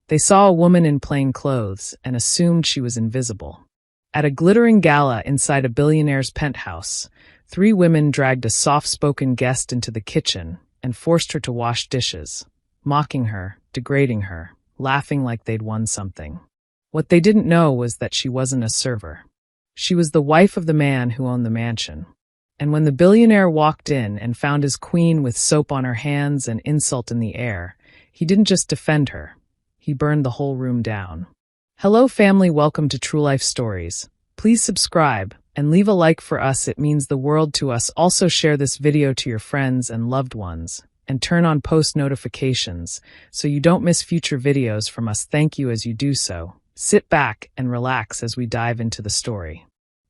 They saw a woman in plain clothes and assumed she was invisible. At a glittering gala inside a billionaire's penthouse, 3 women dragged a soft-spoken guest into the kitchen and forced her to wash dishes, mocking her, degrading her, laughing like they'd won something. What they didn't know was that she wasn't a server. She was the wife of the man who owned the mansion. And when the billionaire walked in and found his queen with soap on her hands and insult in the air, he didn't just defend her. He burned the whole room down. Hello family, welcome to True Life Stories. Please subscribe and leave a like for us, it means the world to us. Also share this video to your friends and loved ones, and turn on post notifications so you don't miss future videos from us. Thank you as you do so. Sit back and relax as we dive into the story.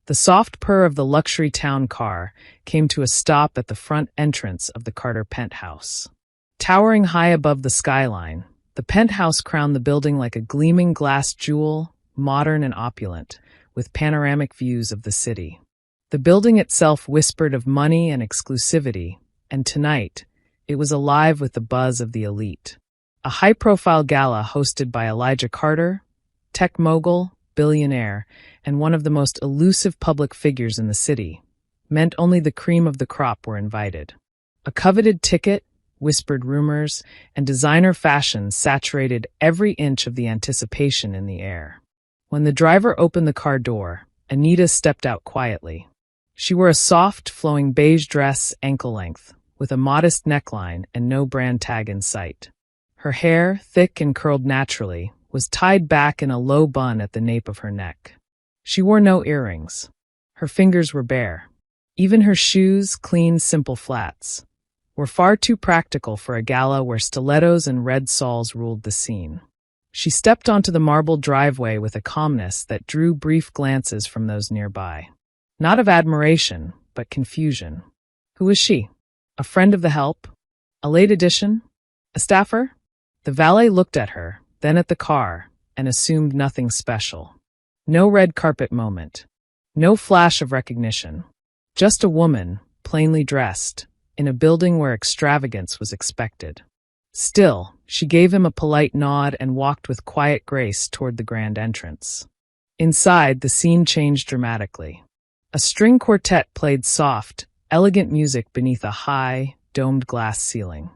The soft purr of the luxury town car came to a stop at the front entrance of the Carter penthouse. Towering high above the skyline, the penthouse crowned the building like a gleaming glass jewel, modern and opulent, with panoramic views of the city. The building itself whispered of money and exclusivity, and tonight, it was alive with the buzz of the elite. A high-profile gala hosted by Elijah Carter, tech mogul, billionaire, and one of the most elusive public figures in the city, meant only the cream of the crop were invited. A coveted ticket, whispered rumors, and designer fashion saturated every inch of the anticipation in the air. When the driver opened the car door, Anita stepped out quietly. She wore a soft, flowing beige dress ankle-length, with a modest neckline and no brand tag in sight. Her hair, thick and curled naturally, was tied back in a low bun at the nape of her neck. She wore no earrings. Her fingers were bare. Even her shoes, clean, simple flats, were far too practical for a gala where stilettos and red soles ruled the scene. She stepped onto the marble driveway with a calmness that drew brief glances from those nearby. Not of admiration, but confusion. Who was she? A friend of the help? A late addition? A staffer? The valet looked at her, then at the car, and assumed nothing special. No red carpet moment. No flash of recognition. Just a woman, plainly dressed, in a building where extravagance was expected. Still, she gave him a polite nod and walked with quiet grace toward the grand entrance. Inside, the scene changed dramatically. A string quartet played soft, elegant music beneath a high, domed glass ceiling.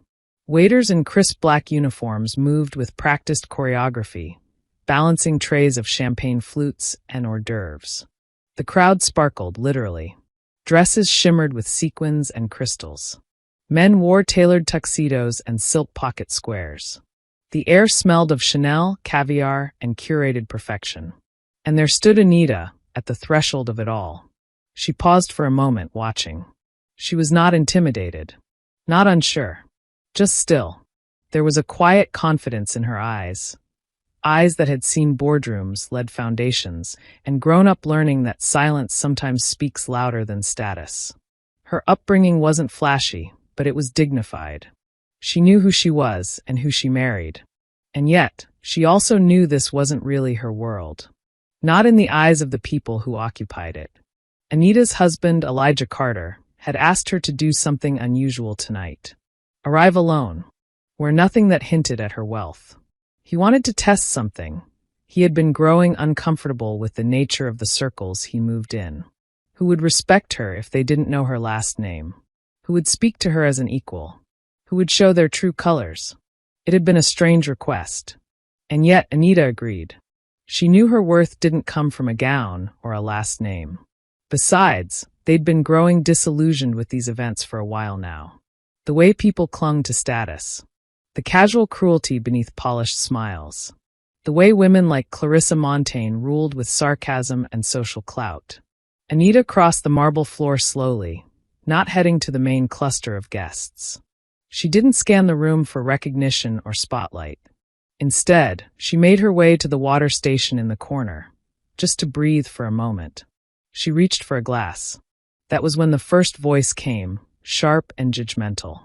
Waiters in crisp black uniforms moved with practiced choreography, balancing trays of champagne flutes and hors d'oeuvres. The crowd sparkled, literally. Dresses shimmered with sequins and crystals. Men wore tailored tuxedos and silk pocket squares. The air smelled of Chanel, caviar, and curated perfection. And there stood Anita, at the threshold of it all. She paused for a moment, watching. She was not intimidated, not unsure, just still. There was a quiet confidence in her eyes that had seen boardrooms, led foundations, and grown up learning that silence sometimes speaks louder than status. Her upbringing wasn't flashy, but it was dignified. She knew who she was and who she married. And yet, she also knew this wasn't really her world. Not in the eyes of the people who occupied it. Anita's husband, Elijah Carter, had asked her to do something unusual tonight. Arrive alone, wear nothing that hinted at her wealth. He wanted to test something. He had been growing uncomfortable with the nature of the circles he moved in. Who would respect her if they didn't know her last name? Who would speak to her as an equal? Who would show their true colors? It had been a strange request. And yet Anita agreed. She knew her worth didn't come from a gown or a last name. Besides, they'd been growing disillusioned with these events for a while now. The way people clung to status. The casual cruelty beneath polished smiles. The way women like Clarissa Montaigne ruled with sarcasm and social clout. Anita crossed the marble floor slowly, not heading to the main cluster of guests. She didn't scan the room for recognition or spotlight. Instead, she made her way to the water station in the corner, just to breathe for a moment. She reached for a glass. That was when the first voice came, sharp and judgmental.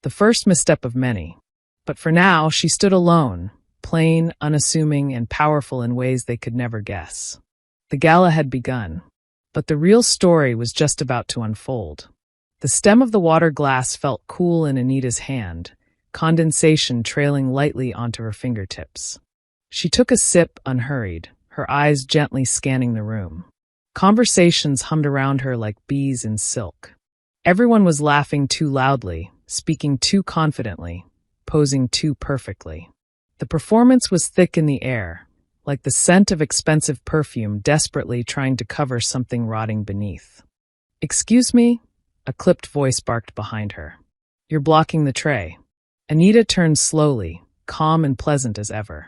The first misstep of many. But for now, she stood alone, plain, unassuming, and powerful in ways they could never guess. The gala had begun, but the real story was just about to unfold. The stem of the water glass felt cool in Anita's hand, condensation trailing lightly onto her fingertips. She took a sip unhurried, her eyes gently scanning the room. Conversations hummed around her like bees in silk. Everyone was laughing too loudly, speaking too confidently, posing too perfectly. The performance was thick in the air, like the scent of expensive perfume desperately trying to cover something rotting beneath. "Excuse me?" A clipped voice barked behind her. "You're blocking the tray." Anita turned slowly, calm and pleasant as ever.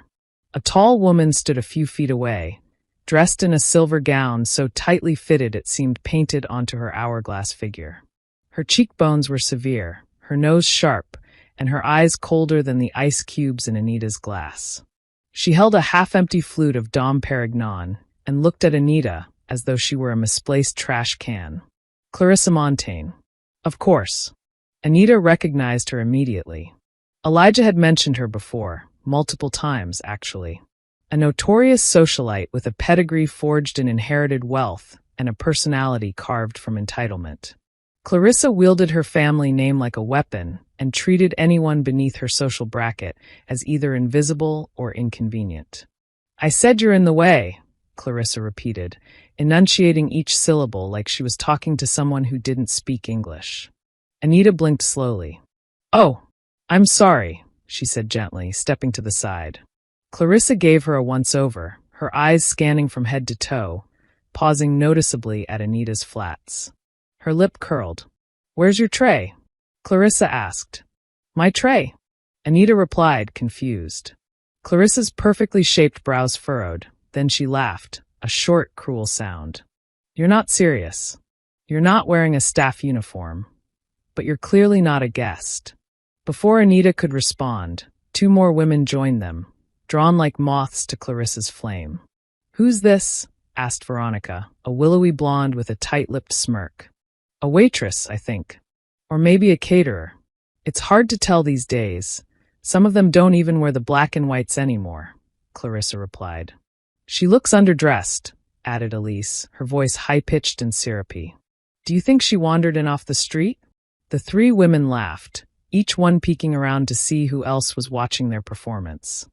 A tall woman stood a few feet away, dressed in a silver gown so tightly fitted it seemed painted onto her hourglass figure. Her cheekbones were severe, her nose sharp, and her eyes colder than the ice cubes in Anita's glass. She held a half-empty flute of Dom Perignon and looked at Anita as though she were a misplaced trash can. Clarissa Montaigne. Of course. Anita recognized her immediately. Elijah had mentioned her before, multiple times actually. A notorious socialite with a pedigree forged in inherited wealth and a personality carved from entitlement. Clarissa wielded her family name like a weapon and treated anyone beneath her social bracket as either invisible or inconvenient. "I said you're in the way," Clarissa repeated, enunciating each syllable like she was talking to someone who didn't speak English. Anita blinked slowly. "Oh, I'm sorry," she said gently, stepping to the side. Clarissa gave her a once-over, her eyes scanning from head to toe, pausing noticeably at Anita's flats. Her lip curled. "Where's your tray?" Clarissa asked. "My tray?" Anita replied, confused. Clarissa's perfectly shaped brows furrowed, then she laughed, a short, cruel sound. "You're not serious. You're not wearing a staff uniform. But you're clearly not a guest." Before Anita could respond, two more women joined them, drawn like moths to Clarissa's flame. "Who's this?" asked Veronica, a willowy blonde with a tight-lipped smirk. "A waitress, I think. Or maybe a caterer. It's hard to tell these days. Some of them don't even wear the black and whites anymore," Clarissa replied. "She looks underdressed," added Elise, her voice high-pitched and syrupy. "Do you think she wandered in off the street?" The three women laughed, each one peeking around to see who else was watching their performance.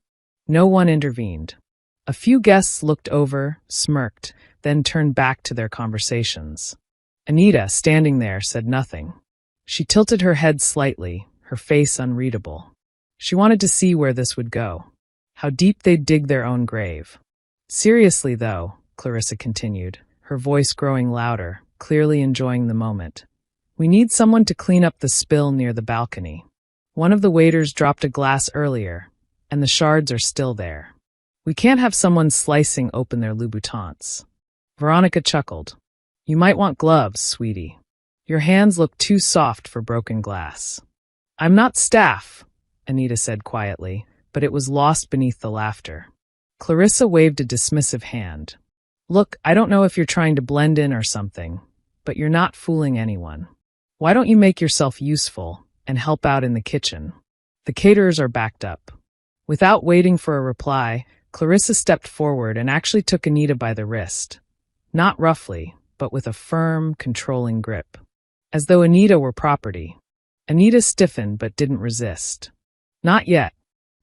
No one intervened. A few guests looked over, smirked, then turned back to their conversations. Anita, standing there, said nothing. She tilted her head slightly, her face unreadable. She wanted to see where this would go, how deep they'd dig their own grave. "Seriously, though," Clarissa continued, her voice growing louder, clearly enjoying the moment. "We need someone to clean up the spill near the balcony. One of the waiters dropped a glass earlier, and the shards are still there. We can't have someone slicing open their Louboutins." Veronica chuckled. "You might want gloves, sweetie. Your hands look too soft for broken glass." "I'm not staff," Anita said quietly, but it was lost beneath the laughter. Clarissa waved a dismissive hand. "Look, I don't know if you're trying to blend in or something, but you're not fooling anyone. Why don't you make yourself useful and help out in the kitchen? The caterers are backed up." Without waiting for a reply, Clarissa stepped forward and actually took Anita by the wrist. Not roughly, but with a firm, controlling grip. As though Anita were property. Anita stiffened but didn't resist. Not yet.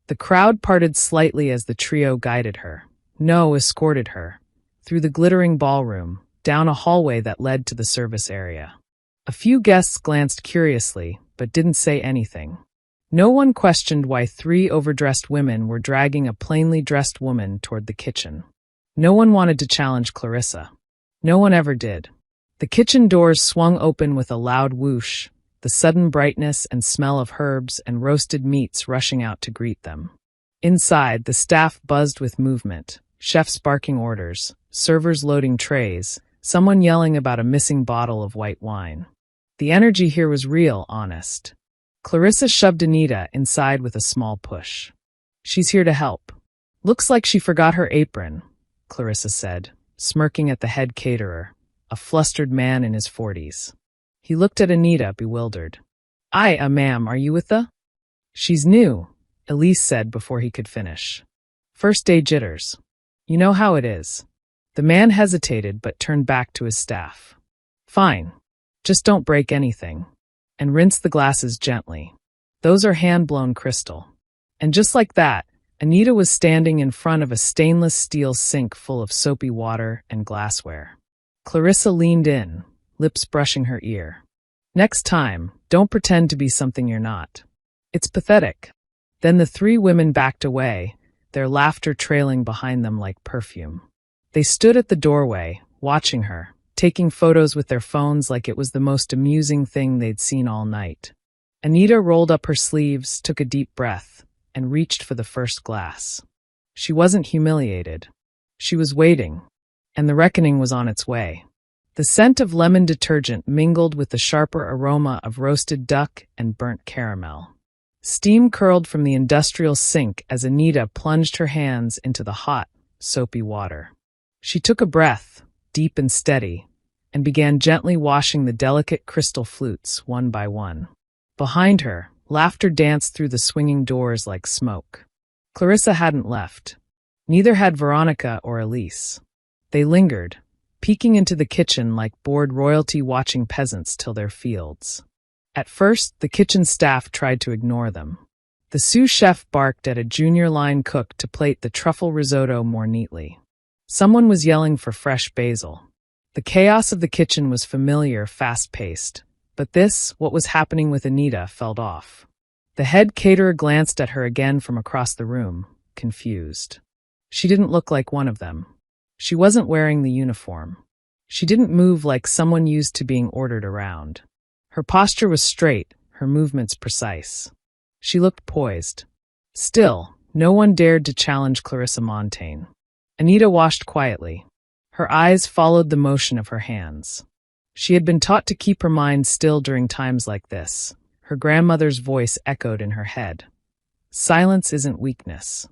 The crowd parted slightly as the trio guided her. No escorted her. Through the glittering ballroom, down a hallway that led to the service area. A few guests glanced curiously, but didn't say anything. No one questioned why three overdressed women were dragging a plainly dressed woman toward the kitchen. No one wanted to challenge Clarissa. No one ever did. The kitchen doors swung open with a loud whoosh, the sudden brightness and smell of herbs and roasted meats rushing out to greet them. Inside, the staff buzzed with movement, chefs barking orders, servers loading trays, someone yelling about a missing bottle of white wine. The energy here was real, honest. Clarissa shoved Anita inside with a small push. "She's here to help." "Looks like she forgot her apron," Clarissa said, smirking at the head caterer, a flustered man in his 40s. He looked at Anita, bewildered. Ma'am, are you with the—" "She's new," Elise said before he could finish. "First day jitters. You know how it is." The man hesitated but turned back to his staff. "Fine. Just don't break anything. And rinse the glasses gently. Those are hand-blown crystal." And just like that, Anita was standing in front of a stainless steel sink full of soapy water and glassware. Clarissa leaned in, lips brushing her ear. Next time, don't pretend to be something you're not. It's pathetic. Then the three women backed away, their laughter trailing behind them like perfume. They stood at the doorway, watching her, taking photos with their phones like it was the most amusing thing they'd seen all night. Anita rolled up her sleeves, took a deep breath, and reached for the first glass. She wasn't humiliated. She was waiting, and the reckoning was on its way. The scent of lemon detergent mingled with the sharper aroma of roasted duck and burnt caramel. Steam curled from the industrial sink as Anita plunged her hands into the hot, soapy water. She took a breath, deep and steady, and began gently washing the delicate crystal flutes one by one. Behind her, laughter danced through the swinging doors like smoke. Clarissa hadn't left. Neither had Veronica or Elise. They lingered, peeking into the kitchen like bored royalty watching peasants till their fields. At first, the kitchen staff tried to ignore them. The sous chef barked at a junior line cook to plate the truffle risotto more neatly. Someone was yelling for fresh basil. The chaos of the kitchen was familiar, fast-paced. But this, what was happening with Anita, felt off. The head caterer glanced at her again from across the room, confused. She didn't look like one of them. She wasn't wearing the uniform. She didn't move like someone used to being ordered around. Her posture was straight, her movements precise. She looked poised. Still, no one dared to challenge Clarissa Montaigne. Anita washed quietly. Her eyes followed the motion of her hands. She had been taught to keep her mind still during times like this. Her grandmother's voice echoed in her head. Silence isn't weakness.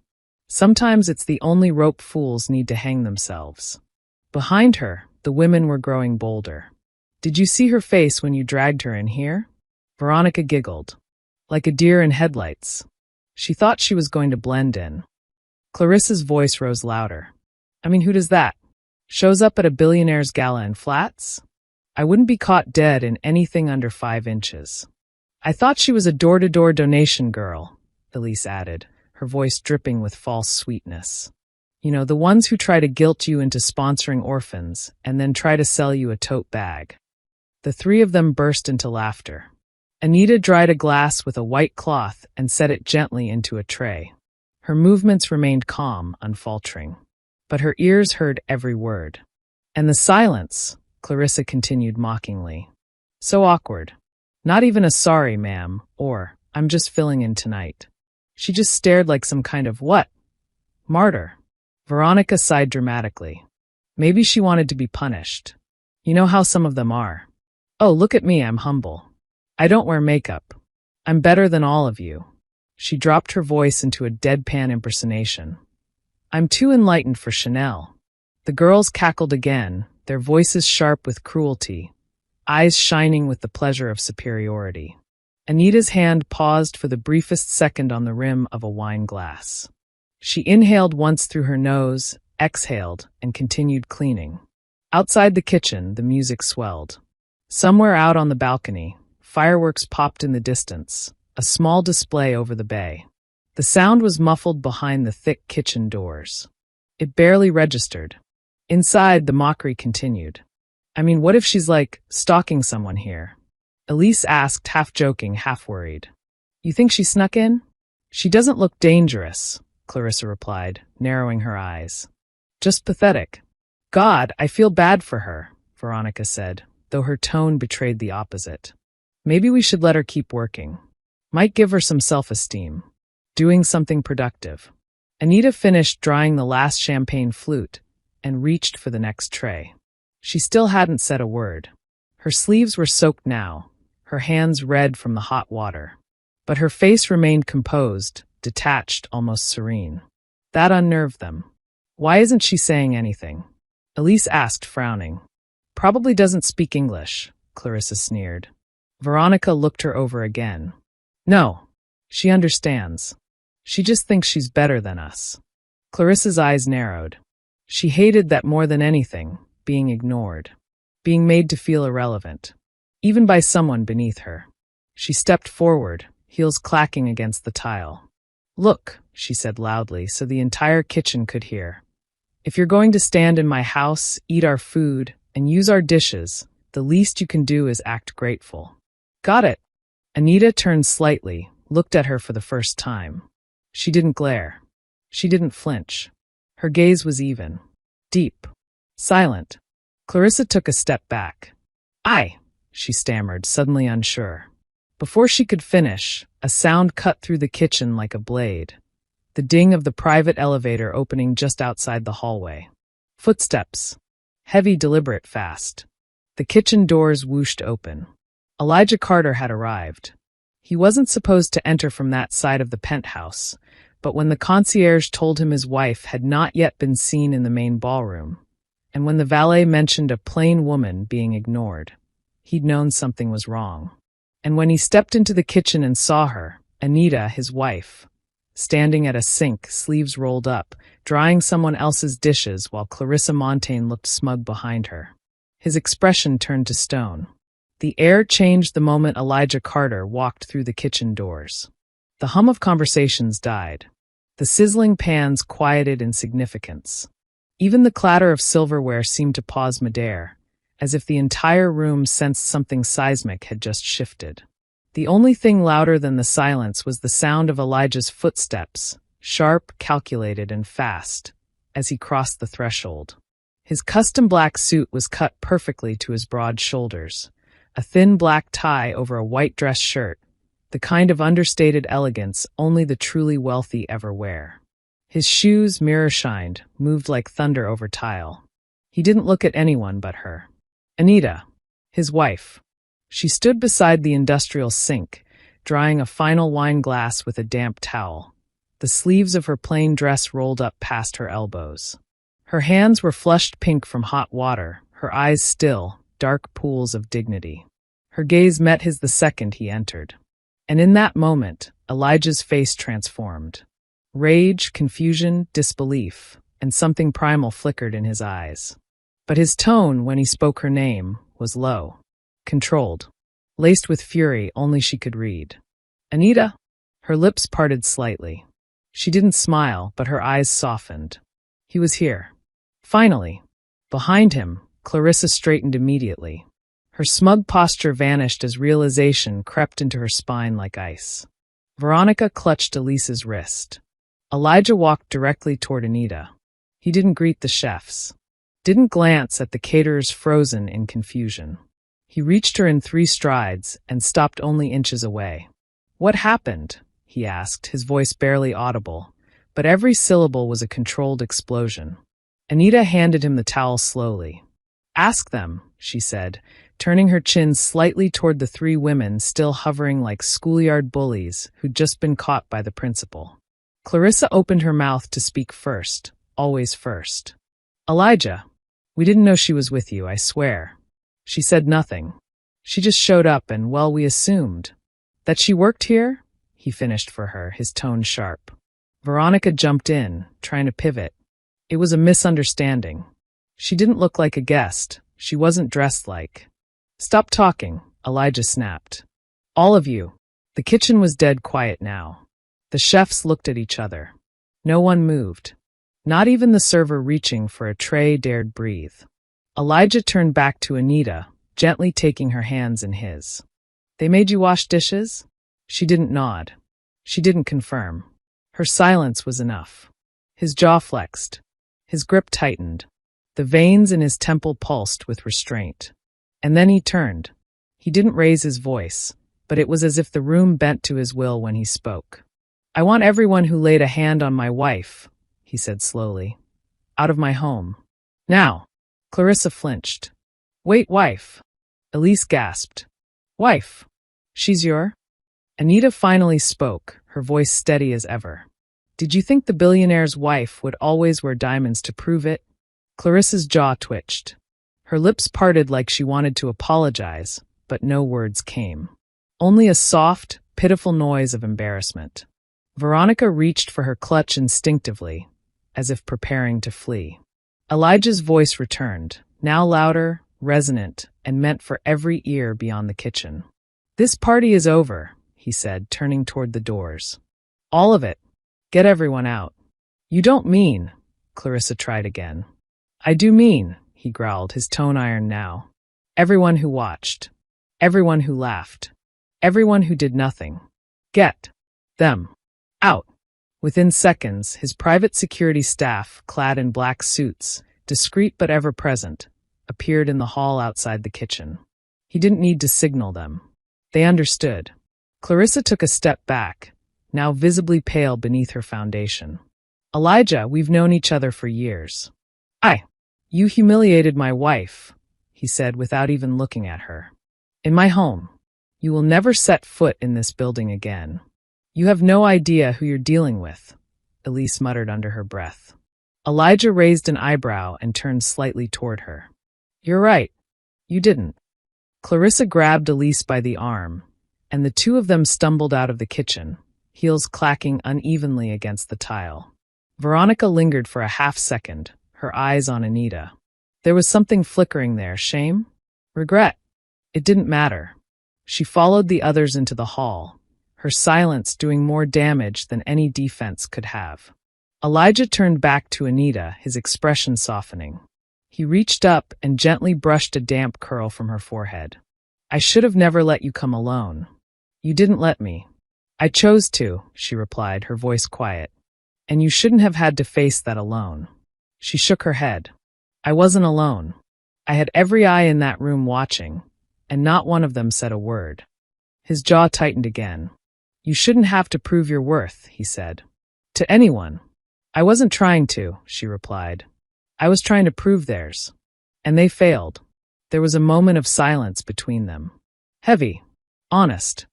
Sometimes it's the only rope fools need to hang themselves. Behind her, the women were growing bolder. Did you see her face when you dragged her in here? Veronica giggled. Like a deer in headlights. She thought she was going to blend in. Clarissa's voice rose louder. I mean, who does that? Shows up at a Billionaire's gala in flats? I wouldn't be caught dead in anything under 5 inches. I thought she was a door-to-door donation girl, Elise added, her voice dripping with false sweetness. You know, the ones who try to guilt you into sponsoring orphans and then try to sell you a tote bag. The three of them burst into laughter. Anita dried a glass with a white cloth and set it gently into a tray. Her movements remained calm, unfaltering. But her ears heard every word. And the silence, Clarissa continued mockingly. So awkward. Not even a sorry, ma'am, or I'm just filling in tonight. She just stared like some kind of what? Martyr. Veronica sighed dramatically. Maybe she wanted to be punished. You know how some of them are. Oh, look at me, I'm humble. I don't wear makeup. I'm better than all of you. She dropped her voice into a deadpan impersonation. I'm too enlightened for Chanel. The girls cackled again, their voices sharp with cruelty, eyes shining with the pleasure of superiority. Anita's hand paused for the briefest second on the rim of a wine glass. She inhaled once through her nose, exhaled, and continued cleaning. Outside the kitchen, the music swelled. Somewhere out on the balcony, fireworks popped in the distance, a small display over the bay. The sound was muffled behind the thick kitchen doors. It barely registered. Inside, the mockery continued. I mean, what if she's stalking someone here? Elise asked, half joking, half worried. You think she snuck in? She doesn't look dangerous, Clarissa replied, narrowing her eyes. Just pathetic. God, I feel bad for her, Veronica said, though her tone betrayed the opposite. Maybe we should let her keep working. Might give her some self-esteem. Doing something productive. Anita finished drying the last champagne flute and reached for the next tray. She still hadn't said a word. Her sleeves were soaked now, her hands red from the hot water. But her face remained composed, detached, almost serene. That unnerved them. Why isn't she saying anything? Elise asked, frowning. Probably doesn't speak English, Clarissa sneered. Veronica looked her over again. No, she understands. She just thinks she's better than us. Clarissa's eyes narrowed. She hated that more than anything, being ignored, being made to feel irrelevant, even by someone beneath her. She stepped forward, heels clacking against the tile. Look, she said loudly so the entire kitchen could hear. "If you're going to stand in my house, eat our food, and use our dishes, the least you can do is act grateful." "Got it." Anita turned slightly, looked at her for the first time. She didn't glare. She didn't flinch. Her gaze was even. Deep. Silent. Clarissa took a step back. She stammered, suddenly unsure. Before she could finish, a sound cut through the kitchen like a blade. The ding of the private elevator opening just outside the hallway. Footsteps. Heavy, deliberate, fast. The kitchen doors whooshed open. Elijah Carter had arrived. He wasn't supposed to enter from that side of the penthouse, but when the concierge told him his wife had not yet been seen in the main ballroom, and when the valet mentioned a plain woman being ignored, he'd known something was wrong. And when he stepped into the kitchen and saw her, Anita, his wife, standing at a sink, sleeves rolled up, drying someone else's dishes while Clarissa Montaigne looked smug behind her, his expression turned to stone. The air changed the moment Elijah Carter walked through the kitchen doors. The hum of conversations died. The sizzling pans quieted in significance. Even the clatter of silverware seemed to pause midair, as if the entire room sensed something seismic had just shifted. The only thing louder than the silence was the sound of Elijah's footsteps, sharp, calculated, and fast, as he crossed the threshold. His custom black suit was cut perfectly to his broad shoulders, a thin black tie over a white dress shirt, the kind of understated elegance only the truly wealthy ever wear. His shoes, mirror-shined, moved like thunder over tile. He didn't look at anyone but her. Anita, his wife. She stood beside the industrial sink, drying a final wine glass with a damp towel, the sleeves of her plain dress rolled up past her elbows. Her hands were flushed pink from hot water, her eyes still, dark pools of dignity. Her gaze met his the second he entered. And in that moment, Elijah's face transformed. Rage, confusion, disbelief, and something primal flickered in his eyes. But his tone, when he spoke her name, was low, controlled, laced with fury only she could read. "Anita?" Her lips parted slightly. She didn't smile, but her eyes softened. He was here. Finally. Behind him, Clarissa straightened immediately. Her smug posture vanished as realization crept into her spine like ice. Veronica clutched Elise's wrist. Elijah walked directly toward Anita. He didn't greet the chefs. Didn't glance at the caterers frozen in confusion. He reached her in 3 strides and stopped only inches away. "What happened?" he asked, his voice barely audible, but every syllable was a controlled explosion. Anita handed him the towel slowly. "Ask them," she said, turning her chin slightly toward the 3 women still hovering like schoolyard bullies who'd just been caught by the principal. Clarissa opened her mouth to speak first, always first. "Elijah, we didn't know she was with you, I swear." She said nothing. She just showed up and, well, we assumed. "That she worked here?" he finished for her, his tone sharp. Veronica jumped in, trying to pivot. It was a misunderstanding. She didn't look like a guest. She wasn't dressed like. "Stop talking," Elijah snapped. "All of you." The kitchen was dead quiet now. The chefs looked at each other. No one moved. Not even the server reaching for a tray dared breathe. Elijah turned back to Anita, gently taking her hands in his. "They made you wash dishes?" She didn't nod. She didn't confirm. Her silence was enough. His jaw flexed. His grip tightened. The veins in his temple pulsed with restraint. And then he turned. He didn't raise his voice, but it was as if the room bent to his will when he spoke. "I want everyone who laid a hand on my wife," he said slowly, "out of my home. Now." Clarissa flinched. "Wait, wife." Elise gasped. "Wife? She's your?" Anita finally spoke, her voice steady as ever. "Did you think the billionaire's wife would always wear diamonds to prove it?" Clarissa's jaw twitched. Her lips parted like she wanted to apologize, but no words came. Only a soft, pitiful noise of embarrassment. Veronica reached for her clutch instinctively, as if preparing to flee. Elijah's voice returned, now louder, resonant, and meant for every ear beyond the kitchen. "This party is over," he said, turning toward the doors. "All of it. Get everyone out. You don't mean, Clarissa tried again. I do mean, he growled, his tone iron now. Everyone who watched. Everyone who laughed. Everyone who did nothing. Get them out. Within seconds, his private security staff, clad in black suits, discreet but ever-present, appeared in the hall outside the kitchen. He didn't need to signal them. They understood. Clarissa took a step back, now visibly pale beneath her foundation. Elijah, we've known each other for years. You humiliated my wife, he said without even looking at her. In my home. You will never set foot in this building again. You have no idea who you're dealing with, Elise muttered under her breath. Elijah raised an eyebrow and turned slightly toward her. You're right. You didn't. Clarissa grabbed Elise by the arm, and the two of them stumbled out of the kitchen, heels clacking unevenly against the tile. Veronica lingered for a half-second, her eyes on Anita. There was something flickering there. Shame? Regret? It didn't matter. She followed the others into the hall, her silence doing more damage than any defense could have. Elijah turned back to Anita, his expression softening. He reached up and gently brushed a damp curl from her forehead. I should have never let you come alone. You didn't let me. I chose to, she replied, her voice quiet. And you shouldn't have had to face that alone. She shook her head. I wasn't alone. I had every eye in that room watching, and not one of them said a word. His jaw tightened again. You shouldn't have to prove your worth, he said. To anyone. I wasn't trying to, she replied. I was trying to prove theirs. And they failed. There was a moment of silence between them. Heavy. Honest.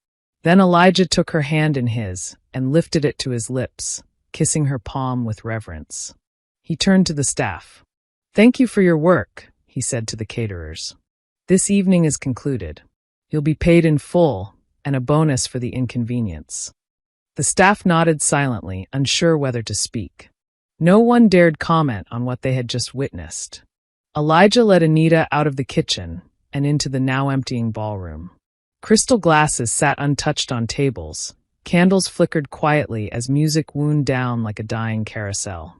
Then Elijah took her hand in his and lifted it to his lips, kissing her palm with reverence. He turned to the staff. Thank you for your work, he said to the caterers. This evening is concluded. You'll be paid in full, and a bonus for the inconvenience. The staff nodded silently, unsure whether to speak. No one dared comment on what they had just witnessed. Elijah led Anita out of the kitchen and into the now emptying ballroom. Crystal glasses sat untouched on tables. Candles flickered quietly as music wound down like a dying carousel.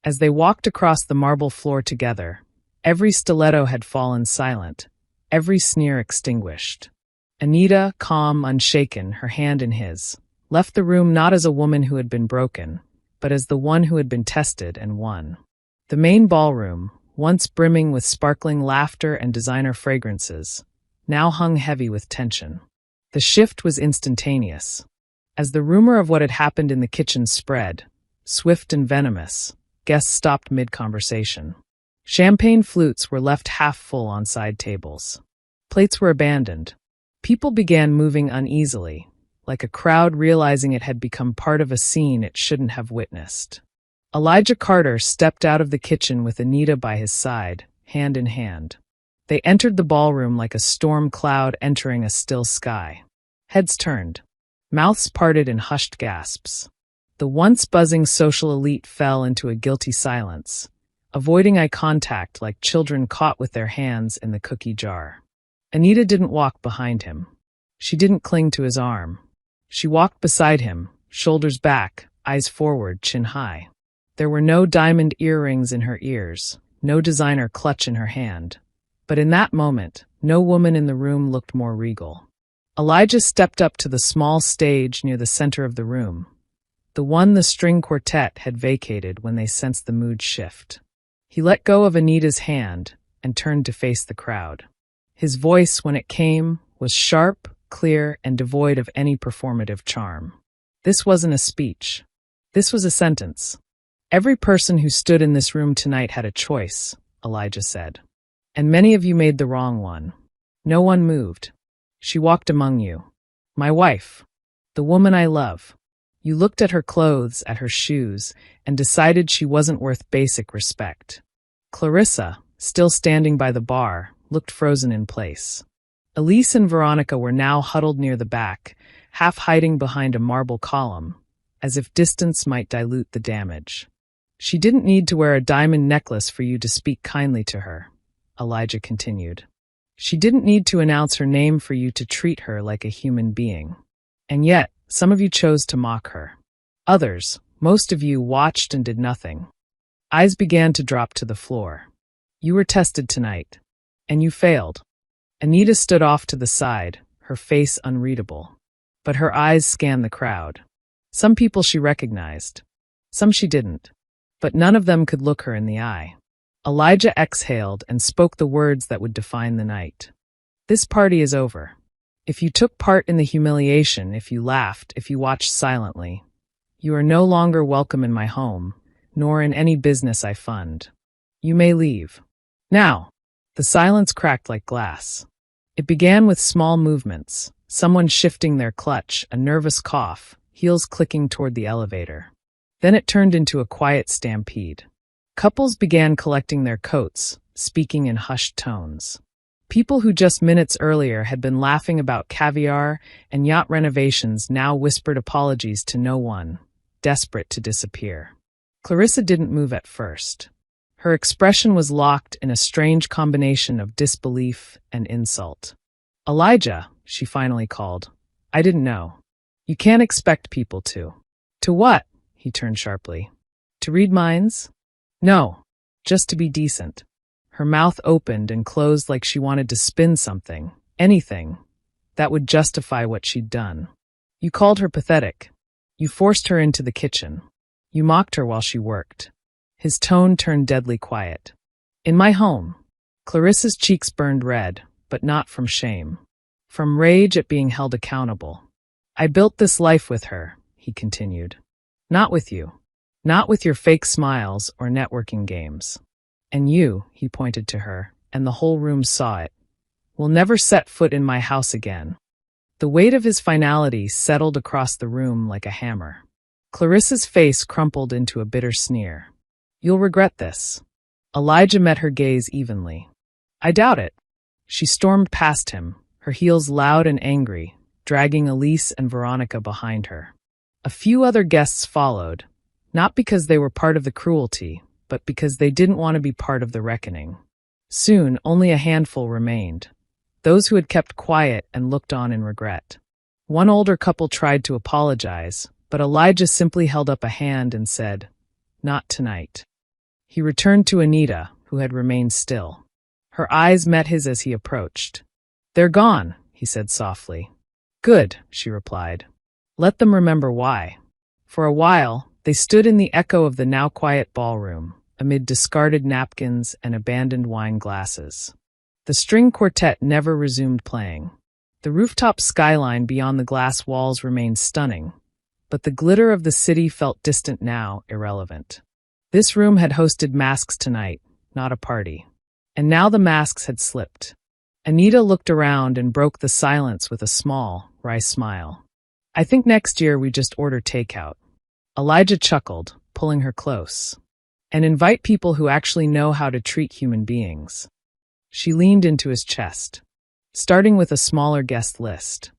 As they walked across the marble floor together, every stiletto had fallen silent, every sneer extinguished. Anita, calm, unshaken, her hand in his, left the room not as a woman who had been broken, but as the one who had been tested and won. The main ballroom, once brimming with sparkling laughter and designer fragrances, now hung heavy with tension. The shift was instantaneous. As the rumor of what had happened in the kitchen spread, swift and venomous, guests stopped mid-conversation. Champagne flutes were left half full on side tables. Plates were abandoned. People began moving uneasily, like a crowd realizing it had become part of a scene it shouldn't have witnessed. Elijah Carter stepped out of the kitchen with Anita by his side, hand in hand. They entered the ballroom like a storm cloud entering a still sky. Heads turned. Mouths parted in hushed gasps. The once buzzing social elite fell into a guilty silence, avoiding eye contact like children caught with their hands in the cookie jar. Anita didn't walk behind him. She didn't cling to his arm. She walked beside him, shoulders back, eyes forward, chin high. There were no diamond earrings in her ears, no designer clutch in her hand. But in that moment, no woman in the room looked more regal. Elijah stepped up to the small stage near the center of the room, the one the string quartet had vacated when they sensed the mood shift. He let go of Anita's hand and turned to face the crowd. His voice, when it came, was sharp, clear, and devoid of any performative charm. This wasn't a speech. This was a sentence. Every person who stood in this room tonight had a choice, Elijah said. And many of you made the wrong one. No one moved. She walked among you. My wife. The woman I love. You looked at her clothes, at her shoes, and decided she wasn't worth basic respect. Clarissa, still standing by the bar, looked frozen in place. Elise and Veronica were now huddled near the back, half hiding behind a marble column, as if distance might dilute the damage. She didn't need to wear a diamond necklace for you to speak kindly to her, Elijah continued. She didn't need to announce her name for you to treat her like a human being. And yet, some of you chose to mock her. Others, Most of you watched and did nothing. Eyes began to drop to the floor. You were tested tonight. And you failed. Anita stood off to the side, her face unreadable. But her eyes scanned the crowd. Some people she recognized. Some she didn't. But none of them could look her in the eye. Elijah exhaled and spoke the words that would define the night. This party is over. If you took part in the humiliation, if you laughed, if you watched silently, you are no longer welcome in my home, nor in any business I fund. You may leave. Now. The silence cracked like glass. It began with small movements, someone shifting their clutch, a nervous cough, heels clicking toward the elevator. Then it turned into a quiet stampede. Couples began collecting their coats, speaking in hushed tones. People who just minutes earlier had been laughing about caviar and yacht renovations now whispered apologies to no one, desperate to disappear. Clarissa didn't move at first. Her expression was locked in a strange combination of disbelief and insult. Elijah, she finally called. I didn't know. You can't expect people to. To what? He turned sharply. To read minds? No, just to be decent. Her mouth opened and closed like she wanted to spin something, anything, that would justify what she'd done. You called her pathetic. You forced her into the kitchen. You mocked her while she worked. His tone turned deadly quiet. In my home. Clarissa's cheeks burned red, but not from shame. From rage at being held accountable. I built this life with her, he continued. Not with you. Not with your fake smiles or networking games. And you, he pointed to her, and the whole room saw it, will never set foot in my house again. The weight of his finality settled across the room like a hammer. Clarissa's face crumpled into a bitter sneer. You'll regret this. Elijah met her gaze evenly. I doubt it. She stormed past him, her heels loud and angry, dragging Elise and Veronica behind her. A few other guests followed, not because they were part of the cruelty, but because they didn't want to be part of the reckoning. Soon, only a handful remained, those who had kept quiet and looked on in regret. One older couple tried to apologize, but Elijah simply held up a hand and said, Not tonight. He returned to Anita, who had remained still. Her eyes met his as he approached. They're gone, he said softly. Good, she replied. Let them remember why. For a while, they stood in the echo of the now quiet ballroom, amid discarded napkins and abandoned wine glasses. The string quartet never resumed playing. The rooftop skyline beyond the glass walls remained stunning, but the glitter of the city felt distant now, irrelevant. This room had hosted masks tonight, not a party. And now the masks had slipped. Anita looked around and broke the silence with a small, wry smile. I think next year we just order takeout. Elijah chuckled, pulling her close. And invite people who actually know how to treat human beings. She leaned into his chest, starting with a smaller guest list.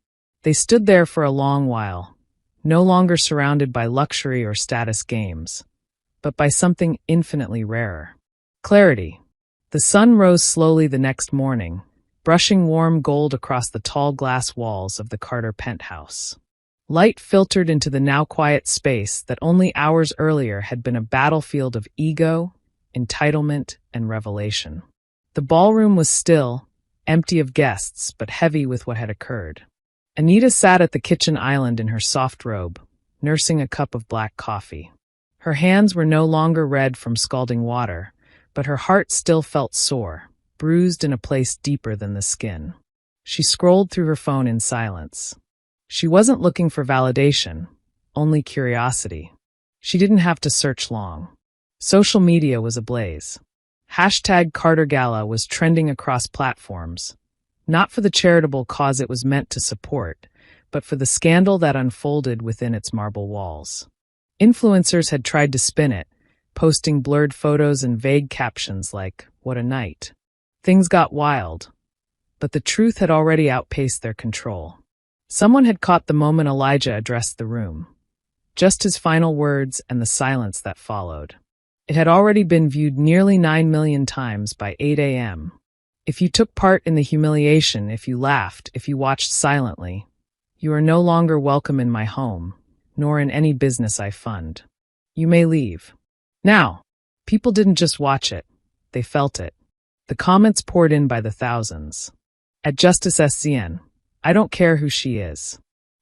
They stood there for a long while, no longer surrounded by luxury or status games, but by something infinitely rarer. Clarity. The sun rose slowly the next morning, brushing warm gold across the tall glass walls of the Carter penthouse. Light filtered into the now quiet space that only hours earlier had been a battlefield of ego, entitlement, and revelation. The ballroom was still, empty of guests, but heavy with what had occurred. Anita sat at the kitchen island in her soft robe, nursing a cup of black coffee. Her hands were no longer red from scalding water, but her heart still felt sore, bruised in a place deeper than the skin. She scrolled through her phone in silence. She wasn't looking for validation, only curiosity. She didn't have to search long. Social media was ablaze. Hashtag Carter Gala was trending across platforms, not for the charitable cause it was meant to support, but for the scandal that unfolded within its marble walls. Influencers had tried to spin it, posting blurred photos and vague captions like, "What a night." Things got wild, but the truth had already outpaced their control. Someone had caught the moment Elijah addressed the room. Just his final words and the silence that followed. It had already been viewed nearly 9 million times by 8 a.m. If you took part in the humiliation, if you laughed, if you watched silently, you are no longer welcome in my home, nor in any business I fund. You may leave. Now, people didn't just watch it, they felt it. The comments poured in by the thousands. At Justice SCN, I don't care who she is.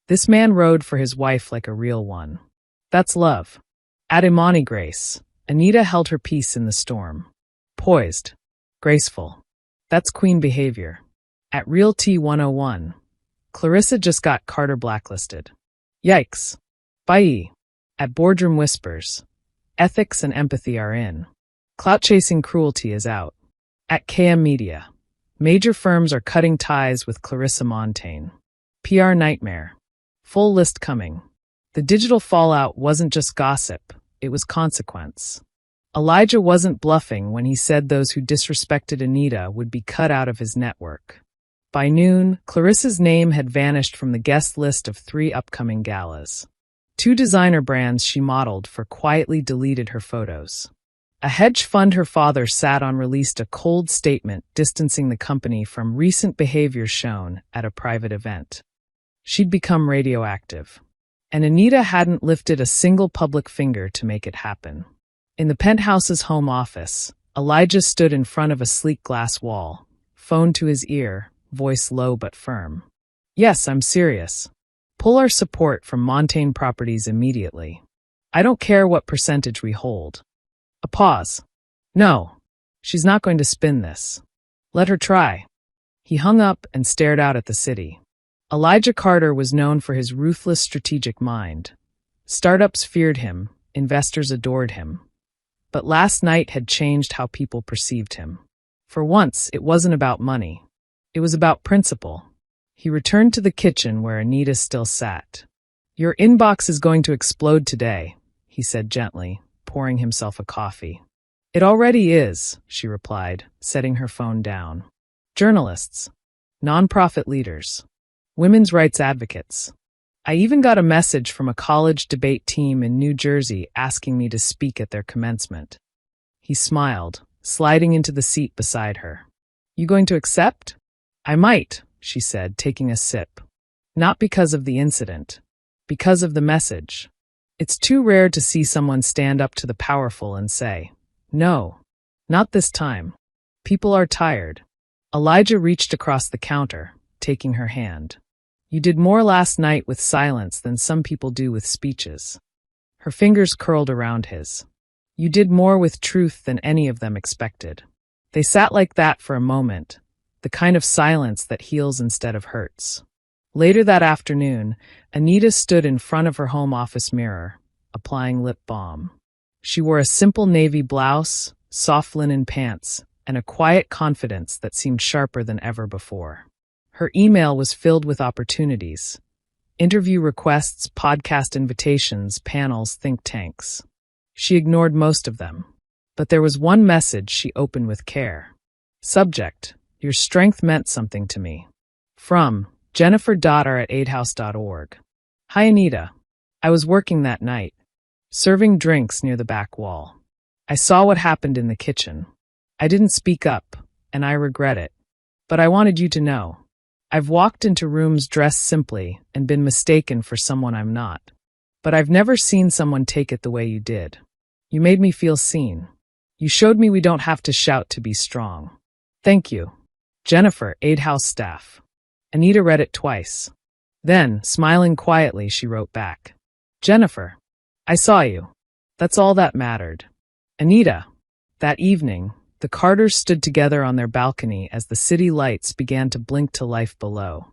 This man rode for his wife like a real one. That's love. At Imani Grace, Anita held her peace in the storm. Poised. Graceful. That's queen behavior. At Real T 101, Clarissa just got Carter blacklisted. Yikes. Bye. At Boardroom Whispers, ethics and empathy are in. Clout-chasing cruelty is out. At KM Media, major firms are cutting ties with Clarissa Montaigne. PR nightmare. Full list coming. The digital fallout wasn't just gossip, it was consequence. Elijah wasn't bluffing when he said those who disrespected Anita would be cut out of his network. By noon, Clarissa's name had vanished from the guest list of 3 upcoming galas. 2 designer brands she modeled for quietly deleted her photos. A hedge fund her father sat on released a cold statement distancing the company from recent behavior shown at a private event. She'd become radioactive. And Anita hadn't lifted a single public finger to make it happen. In the penthouse's home office, Elijah stood in front of a sleek glass wall, phone to his ear, voice low but firm. Yes, I'm serious. Pull our support from Montaigne Properties immediately. I don't care what percentage we hold. A pause. No, she's not going to spin this. Let her try. He hung up and stared out at the city. Elijah Carter was known for his ruthless strategic mind. Startups feared him, investors adored him. But last night had changed how people perceived him. For once, it wasn't about money. It was about principle. He returned to the kitchen where Anita still sat. Your inbox is going to explode today, he said gently, pouring himself a coffee. It already is, she replied, setting her phone down. Journalists. Nonprofit leaders. Women's rights advocates. I even got a message from a college debate team in New Jersey asking me to speak at their commencement. He smiled, sliding into the seat beside her. You going to accept? I might, she said, taking a sip. Not because of the incident. Because of the message. It's too rare to see someone stand up to the powerful and say, no, not this time. People are tired. Elijah reached across the counter, taking her hand. You did more last night with silence than some people do with speeches. Her fingers curled around his. You did more with truth than any of them expected. They sat like that for a moment, the kind of silence that heals instead of hurts. Later that afternoon, Anita stood in front of her home office mirror, applying lip balm. She wore a simple navy blouse, soft linen pants, and a quiet confidence that seemed sharper than ever before. Her email was filled with opportunities. Interview requests, podcast invitations, panels, think tanks. She ignored most of them. But there was one message she opened with care. Subject: Your strength meant something to me. From Jennifer.r@aidhouse.org. Hi Anita. I was working that night, serving drinks near the back wall. I saw what happened in the kitchen. I didn't speak up, and I regret it. But I wanted you to know. I've walked into rooms dressed simply and been mistaken for someone I'm not. But I've never seen someone take it the way you did. You made me feel seen. You showed me we don't have to shout to be strong. Thank you. Jennifer, Aid House staff. Anita read it twice. Then, smiling quietly, she wrote back. Jennifer, I saw you. That's all that mattered. Anita. That evening, the Carters stood together on their balcony as the city lights began to blink to life below.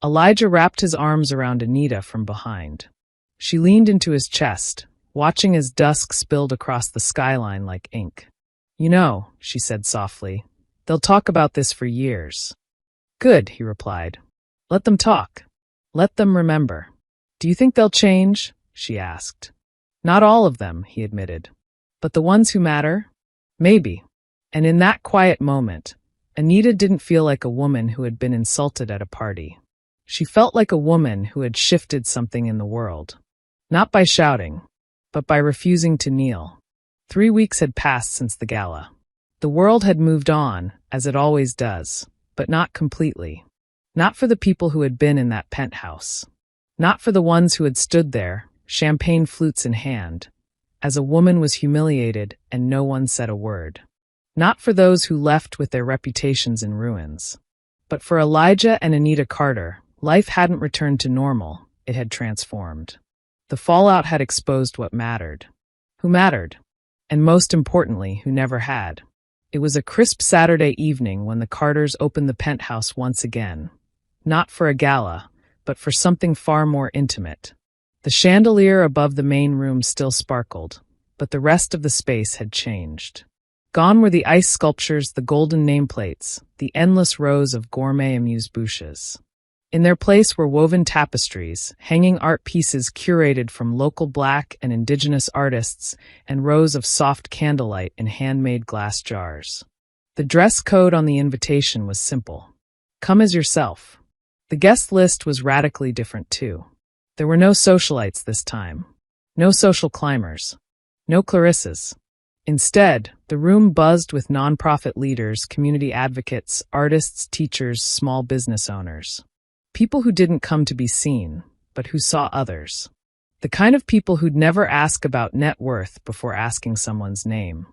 Elijah wrapped his arms around Anita from behind. She leaned into his chest, watching as dusk spilled across the skyline like ink. You know, she said softly, they'll talk about this for years. Good, he replied. Let them talk. Let them remember. Do you think they'll change? She asked. Not all of them, he admitted. But the ones who matter? Maybe. And in that quiet moment, Anita didn't feel like a woman who had been insulted at a party. She felt like a woman who had shifted something in the world. Not by shouting, but by refusing to kneel. 3 weeks had passed since the gala. The world had moved on, as it always does, but not completely. Not for the people who had been in that penthouse. Not for the ones who had stood there, champagne flutes in hand, as a woman was humiliated and no one said a word. Not for those who left with their reputations in ruins. But for Elijah and Anita Carter, life hadn't returned to normal, it had transformed. The fallout had exposed what mattered. Who mattered? And most importantly, who never had. It was a crisp Saturday evening when the Carters opened the penthouse once again. Not for a gala, but for something far more intimate. The chandelier above the main room still sparkled, but the rest of the space had changed. Gone were the ice sculptures, the golden nameplates, the endless rows of gourmet amuse-bouches. In their place were woven tapestries, hanging art pieces curated from local Black and Indigenous artists, and rows of soft candlelight in handmade glass jars. The dress code on the invitation was simple. Come as yourself. The guest list was radically different too. There were no socialites this time. No social climbers. No Clarissas. Instead, the room buzzed with nonprofit leaders, community advocates, artists, teachers, small business owners. People who didn't come to be seen, but who saw others. The kind of people who'd never ask about net worth before asking someone's name.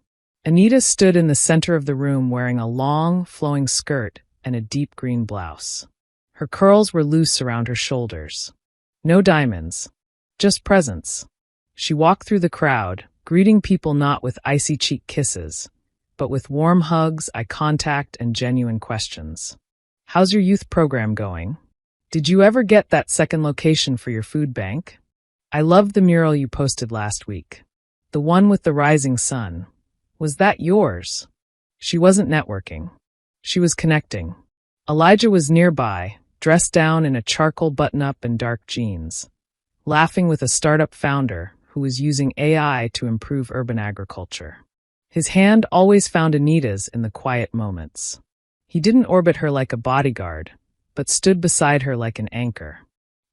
Anita stood in the center of the room wearing a long, flowing skirt and a deep green blouse. Her curls were loose around her shoulders. No diamonds. Just presence. She walked through the crowd, greeting people not with icy cheek kisses, but with warm hugs, eye contact, and genuine questions. How's your youth program going? Did you ever get that second location for your food bank? I loved the mural you posted last week. The one with the rising sun. Was that yours? She wasn't networking. She was connecting. Elijah was nearby, dressed down in a charcoal button-up and dark jeans, laughing with a startup founder who was using AI to improve urban agriculture. His hand always found Anita's in the quiet moments. He didn't orbit her like a bodyguard, but stood beside her like an anchor.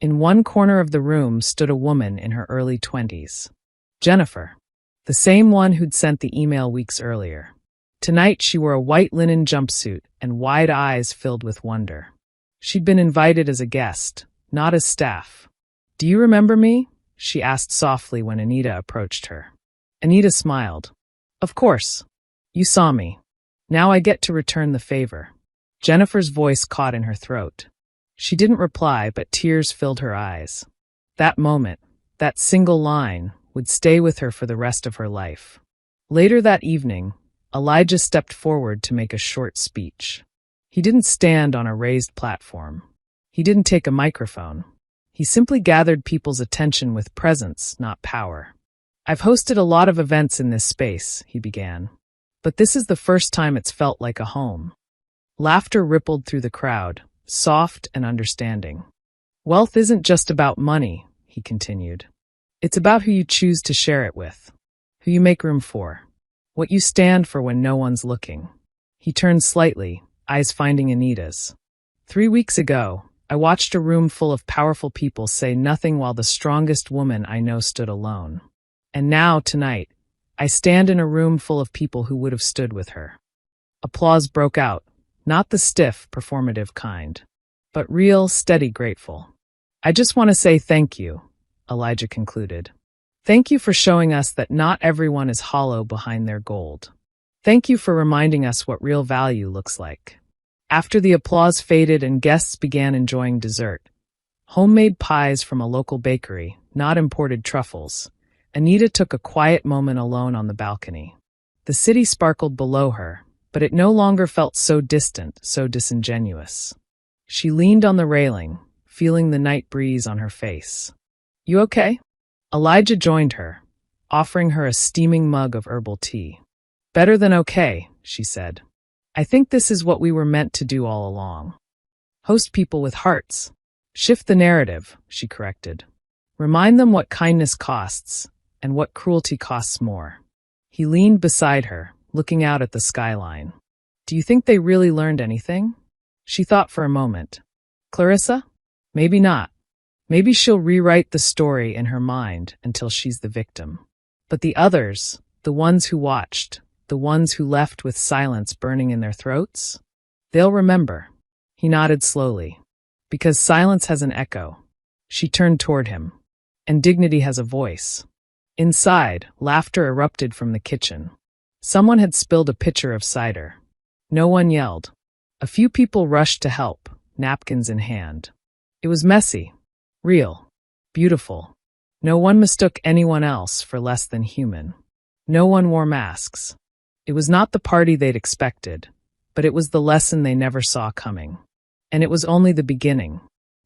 In one corner of the room stood a woman in her early 20s. Jennifer. The same one who'd sent the email weeks earlier. Tonight she wore a white linen jumpsuit and wide eyes filled with wonder. She'd been invited as a guest, not as staff. Do you remember me? She asked softly when Anita approached her. Anita smiled. Of course. You saw me. Now I get to return the favor. Jennifer's voice caught in her throat. She didn't reply, but tears filled her eyes. That moment, that single line, would stay with her for the rest of her life. Later that evening, Elijah stepped forward to make a short speech. He didn't stand on a raised platform. He didn't take a microphone. He simply gathered people's attention with presence, not power. I've hosted a lot of events in this space, he began. But this is the first time it's felt like a home. Laughter rippled through the crowd, soft and understanding. Wealth isn't just about money, he continued. It's about who you choose to share it with, who you make room for, what you stand for when no one's looking. He turned slightly, eyes finding Anita's. 3 weeks ago, I watched a room full of powerful people say nothing while the strongest woman I know stood alone. And now, tonight, I stand in a room full of people who would have stood with her. Applause broke out, not the stiff, performative kind, but real, steady, grateful. I just want to say thank you, Elijah concluded. Thank you for showing us that not everyone is hollow behind their gold. Thank you for reminding us what real value looks like. After the applause faded and guests began enjoying dessert, homemade pies from a local bakery, not imported truffles, Anita took a quiet moment alone on the balcony. The city sparkled below her, but it no longer felt so distant, so disingenuous. She leaned on the railing, feeling the night breeze on her face. You okay? Elijah joined her, offering her a steaming mug of herbal tea. Better than okay, she said. I think this is what we were meant to do all along. Host people with hearts. Shift the narrative, she corrected. Remind them what kindness costs, and what cruelty costs more. He leaned beside her, looking out at the skyline. Do you think they really learned anything? She thought for a moment. Clarissa? Maybe not. Maybe she'll rewrite the story in her mind until she's the victim. But the others, the ones who watched, the ones who left with silence burning in their throats? They'll remember. He nodded slowly. Because silence has an echo. She turned toward him. And dignity has a voice. Inside, laughter erupted from the kitchen. Someone had spilled a pitcher of cider. No one yelled. A few people rushed to help, napkins in hand. It was messy, real, beautiful. No one mistook anyone else for less than human. No one wore masks. It was not the party they'd expected, but it was the lesson they never saw coming. And it was only the beginning.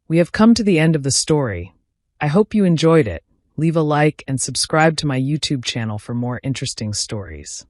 We have come to the end of the story. I hope you enjoyed it. Leave a like and subscribe to my YouTube channel for more interesting stories.